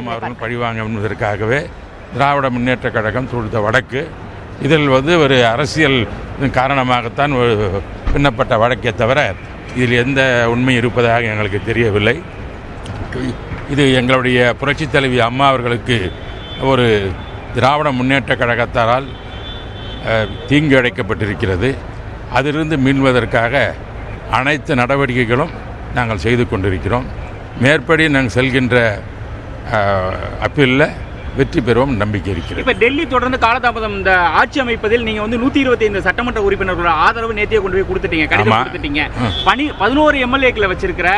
ஜெயலலிதா அவர்கள் பழிவாங்க என்பதற்காகவே திராவிட முன்னேற்ற கழகம் தொடுத்த வழக்கு. இதில் ஒரு அரசியல் காரணமாகத்தான் பின்னப்பட்ட வழக்கே தவிர இதில் எந்த உண்மை இருப்பதாக எங்களுக்கு தெரியவில்லை. இது எங்களுடைய புரட்சித் தலைவி அம்மா அவர்களுக்கு ஒரு திராவிட முன்னேற்ற கழகத்தாரால் தீங்கு இழைக்கப்பட்டிருக்கிறது. அதிலிருந்து மீள்வதற்காக அனைத்து நடவடிக்கைகளும் நாங்கள் செய்து கொண்டிருக்கிறோம். மேற்படி நாங்கள் செல்கின்ற அப்பீலில் வெற்றி பெறுவோம் நம்பிக்கை இருக்கிறது. இப்போ டெல்லி தொடர்ந்து காலதாமதம் இந்த ஆட்சி அமைப்பதில் நீங்கள் 125 சட்டமன்ற உறுப்பினர்களோட ஆதரவு நேற்றைய கொண்டு போய் கொடுத்துட்டீங்க, கடிதம் கொடுத்துட்டீங்க. 11 எம்எல்ஏக்களை வச்சிருக்கிற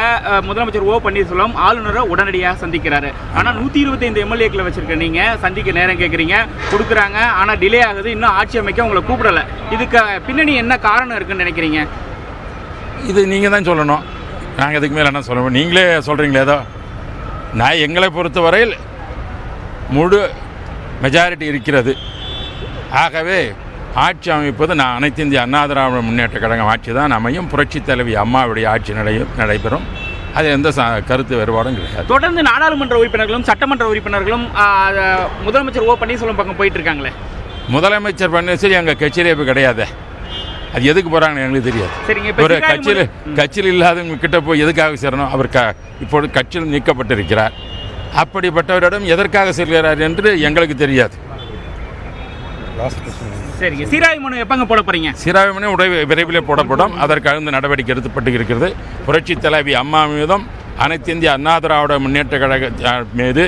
முதலமைச்சர் ஓ பன்னீர்செல்வம் ஆளுநரை உடனடியாக சந்திக்கிறாரு. ஆனால் 125 எம்எல்ஏக்களை வச்சிருக்க நீங்கள் சந்திக்க நேரம் கேட்குறீங்க, கொடுக்குறாங்க, ஆனால் டிலே ஆகுது, இன்னும் ஆட்சி அமைக்க உங்களை கூப்பிடலை. இதுக்கு பின்னணி என்ன காரணம் இருக்குன்னு நினைக்கிறீங்க? இது நீங்கள் தான் சொல்லணும், நாங்கள் இதுக்கு மேலே என்ன சொல்லணும்? நீங்களே சொல்கிறீங்களே ஏதோ. நான் எங்களை பொறுத்தவரையில் முழு மெஜாரிட்டி இருக்கிறது. ஆகவே ஆட்சி அமைப்பது நான் அனைத்து இந்திய அண்ணா திராவிட முன்னேற்ற கழகம் ஆட்சி தான் அமையும். புரட்சி தலைவி அம்மாவுடைய ஆட்சி நடைபெறும். அது எந்த கருத்து வேறுபாடும் கிடையாது. தொடர்ந்து நாடாளுமன்ற உறுப்பினர்களும் சட்டமன்ற உறுப்பினர்களும் முதலமைச்சர் ஓ பன்னீர்செல்வம் பக்கம் போயிட்டு இருக்காங்களே. முதலமைச்சர் பன்னீர்செல்வம் எங்கள் கட்சியிலே இப்போ கிடையாது. அது எதுக்கு போகிறாங்கன்னு எங்களுக்கு தெரியாது. ஒரு கட்சியில் இல்லாதவங்க கிட்ட போய் எதுக்காக சேரணும்? அவர் இப்பொழுது கட்சியில் நீக்கப்பட்டிருக்கிறார். அப்படிப்பட்டவரிடம் எதற்காக செல்கிறார் என்று எங்களுக்கு தெரியாது. சரிங்க, சீராய்வு மனு எப்பங்க போட போறீங்க? சீராய்வு மனு விரைவில் போடப்படும். அதற்கு அழுந்த நடவடிக்கை எடுக்கப்பட்டு இருக்கிறது. புரட்சி தலைவி அம்மா மீதும் அனைத்து இந்திய அண்ணா திராவிட முன்னேற்ற கழக மீது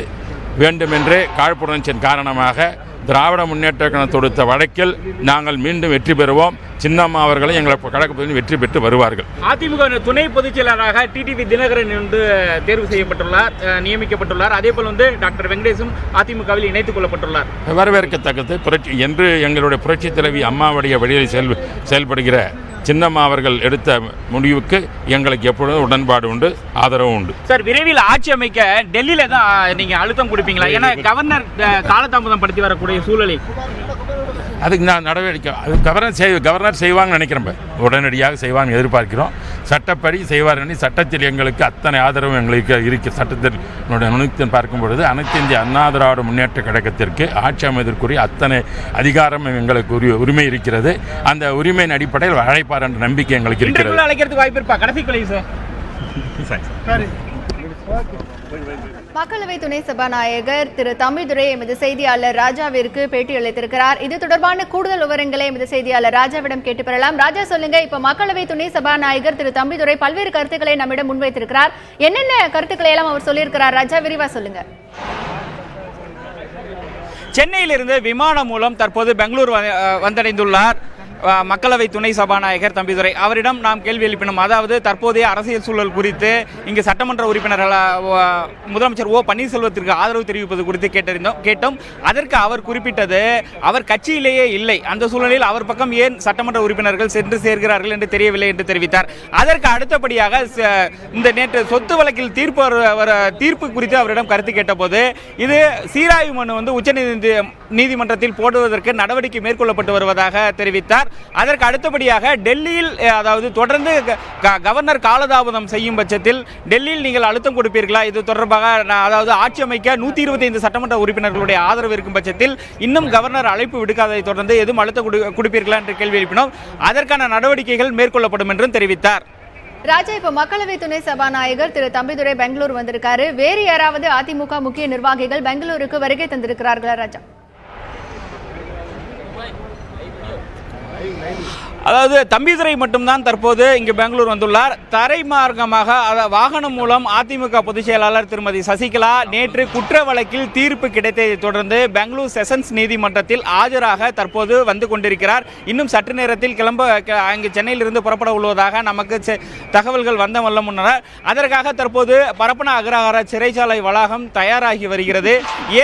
வேண்டுமென்றே காழ்ப்புணர்ச்சியின் காரணமாக திராவிட முன்னேற்ற கழகம் தொடுத்த வழக்கில் நாங்கள் மீண்டும் வெற்றி பெறுவோம். சின்னம்மா அவர்களும் எங்களை கழகத்தில் வெற்றி பெற்று வருவார்கள். அதிமுக துணை பொதுச் செயலாளராக டிடிவி தினகரன் தேர்வு செய்யப்பட்டுள்ளார், நியமிக்கப்பட்டுள்ளார். அதே போல் டாக்டர் வெங்கடேசும் அதிமுகவில் இணைத்துக் கொள்ளப்பட்டுள்ளார். வரவேற்கத்தக்கது. என்று எங்களுடைய புரட்சி தலைவி அம்மாவுடைய வழியில் செயல்படுகிற சின்னம்மா அவர்கள் எடுத்த முடிவுக்கு எங்களுக்கு எப்பொழுதும் உடன்பாடு உண்டு, ஆதரவு உண்டு. சார், விரைவில் ஆட்சி அமைக்க டெல்லியில தான் நீங்க அழுத்தம் கொடுப்பீங்களா? ஏன்னா கவர்னர் காலதாமதம் படுத்தி வரக்கூடிய சூழலை அதுக்கு நான் நடவடிக்கை கவர்னர் செய்வாங்கன்னு நினைக்கிறேன். உடனடியாக செய்வாங்க எதிர்பார்க்கிறோம். சட்டப்படி செய்வார். சட்டத்தில் எங்களுக்கு அத்தனை ஆதரவு எங்களுக்கு இருக்கு. சட்டத்தில் நுணுக்கத்தில் பார்க்கும் பொழுது அனைத்து இந்திய அண்ணா திராவிட முன்னேற்ற கழகத்திற்கு ஆட்சி அமைவதற்குரிய அத்தனை அதிகாரம் எங்களுக்கு உரிமை இருக்கிறது. அந்த உரிமையின் அடிப்படையில் அழைப்பார் என்ற நம்பிக்கை எங்களுக்கு இருக்கிறது. அழைக்கிறதுக்கு வாய்ப்பு இருப்பா? கடைசி கொலை சார். மக்களவை துணை சபாநாயகர் திரு தம்பிதுரை எமது செய்தியாளர் ராஜாவிற்கு பேட்டி அளித்திருக்கிறார். இது தொடர்பான கூடுதல் விவரங்களை எமது செய்தியாளர் ராஜாவிடம் கேட்டு பெறலாம். ராஜா, சொல்லுங்க, இப்ப மக்களவை துணை சபாநாயகர் திரு தம்பிதுரை பல்வேறு கருத்துக்களை நம்மிடம் முன்வைத்திருக்கிறார். என்னென்ன கருத்துக்களை எல்லாம் அவர் சொல்லியிருக்கிறார்? ராஜா, விரிவா சொல்லுங்க. சென்னையிலிருந்து விமானம் மூலம் தற்போது பெங்களூர் வந்தடைந்துள்ளார் மக்களவை துணை சபாநாயகர் தம்பிதுரை. அவரிடம் நாம் கேள்வி எழுப்பினோம். அதாவது தற்போதைய அரசியல் சூழல் குறித்து, இங்கு சட்டமன்ற உறுப்பினர்கள் முதலமைச்சர் ஓ பன்னீர்செல்வத்திற்கு ஆதரவு தெரிவிப்பது குறித்து கேட்டோம். அதற்கு அவர் குறிப்பிட்டது, அவர் கட்சியிலேயே இல்லை, அந்த சூழலில் அவர் பக்கம் ஏன் சட்டமன்ற உறுப்பினர்கள் சென்று சேர்கிறார்கள் என்று தெரியவில்லை என்று தெரிவித்தார். அதற்கு அடுத்தபடியாக இந்த நேற்று சொத்து வழக்கில் தீர்ப்பு குறித்து அவரிடம் கருத்து கேட்டபோது, இது சீராய்வு மனு உச்சநீதிமன்றத்தில் போடுவதற்கு நடவடிக்கை மேற்கொள்ளப்பட்டு வருவதாக தெரிவித்தார். அதற்கு அடுத்தபடியாக டெல்லியில், அதாவது தொடர்ந்து கவர்னர் காலதாமதம் செய்யும் பட்சத்தில் டெல்லியில் நீங்கள் அழுத்தம் கொடுப்பீர்களா? இது தொடர்பாக, அதாவது ஆட்சி அமைக்க 125 சட்டமன்ற உறுப்பினர்களுடைய ஆதரவு இருக்கும் பட்சத்தில் இன்னும் கவர்னர் அழைப்பு விடுக்காததை தொடர்ந்து எதுவும் அழுத்தம் கொடுப்பீர்களா என்று கேள்வி எழுப்பினோம். அதற்கான நடவடிக்கைகள் மேற்கொள்ளப்படும் என்றும் தெரிவித்தார். ராஜா, இப்ப மக்களவை துணை சபாநாயகர் திரு தம்பிதுரை பெங்களூர் வந்திருக்காரு. வேறு யாராவது அதிமுக முக்கிய நிர்வாகிகள் பெங்களூருக்கு வருகை தந்திருக்கிறார்களா ராஜா? அதாவது தம்பிதுரை மட்டும்தான் தற்போது இங்கு பெங்களூர் வந்துள்ளார். தரைமார்க்கமாக வாகனம் மூலம் அதிமுக பொதுச் செயலாளர் திருமதி சசிகலா நேற்று குற்ற வழக்கில் தீர்ப்பு கிடைத்ததை தொடர்ந்து பெங்களூர் செஷன்ஸ் நீதிமன்றத்தில் ஆஜராக தற்போது வந்து கொண்டிருக்கிறார். இன்னும் சற்று நேரத்தில் அங்கு சென்னையிலிருந்து புறப்பட உள்ளதாக நமக்கு தகவல்கள் வந்த வல்ல முன்னர். அதற்காக தற்போது பரப்பன அக்ரஹார சிறைச்சாலை வளாகம் தயாராகி வருகிறது.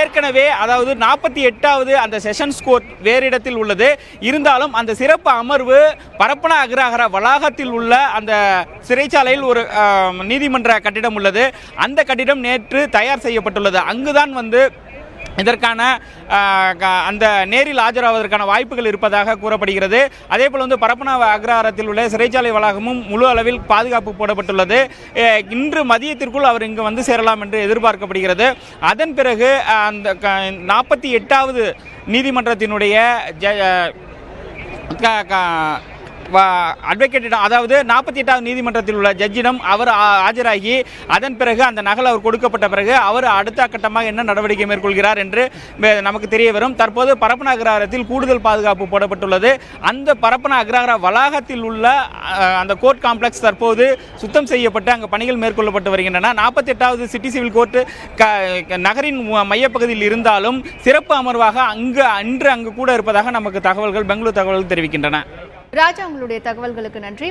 ஏற்கனவே, அதாவது 48வது அந்த செஷன்ஸ் கோர்ட் வேறு இடத்தில் உள்ளது. இருந்தாலும் அந்த சிறப்பு அமர்வு பரப்பன அக்ரஹார வளாகத்தில் உள்ள அந்த சிறைச்சாலையில் ஒரு நீதிமன்ற கட்டிடம் உள்ளது. அந்த கட்டிடம் நேற்று தயார் செய்யப்பட்டுள்ளது. அங்குதான் இதற்கான அந்த நேரில் ஆஜராவதற்கான வாய்ப்புகள் இருப்பதாக கூறப்படுகிறது. அதே போல் வந்து பரப்பன அக்ரஹாரத்தில் உள்ள சிறைச்சாலை வளாகமும் முழு அளவில் பாதுகாப்பு போடப்பட்டுள்ளது. இன்று மதியத்திற்குள் அவர் இங்கு வந்து சேரலாம் என்று எதிர்பார்க்கப்படுகிறது. அதன் பிறகு அந்த 48வது நீதிமன்றத்தினுடைய அட்வொகேட்டிடம், அதாவது 48வது நீதிமன்றத்தில் உள்ள ஜட்ஜிடம் அவர் ஆஜராகி அதன் பிறகு அந்த நகல் அவர் கொடுக்கப்பட்ட பிறகு அவர் அடுத்த கட்டமாக என்ன நடவடிக்கை மேற்கொள்கிறார் என்று நமக்கு தெரிய வரும். தற்போது பரப்பன அக்ரஹாரத்தில் கூடுதல் பாதுகாப்பு போடப்பட்டுள்ளது. அந்த பரப்பன அக்ரஹார வளாகத்தில் உள்ள அந்த கோர்ட் காம்ப்ளெக்ஸ் தற்போது சுத்தம் செய்யப்பட்டு அங்கு பணிகள் மேற்கொள்ளப்பட்டு வருகின்றன. 48வது சிட்டி சிவில் கோர்ட் நகரின் மையப்பகுதியில் இருந்தாலும் சிறப்பு அமர்வாக அங்கு கூட இருப்பதாக நமக்கு பெங்களூர் தகவல்கள் தெரிவிக்கின்றன. ராஜா, உங்களுடைய தகவல்களுக்கு நன்றி.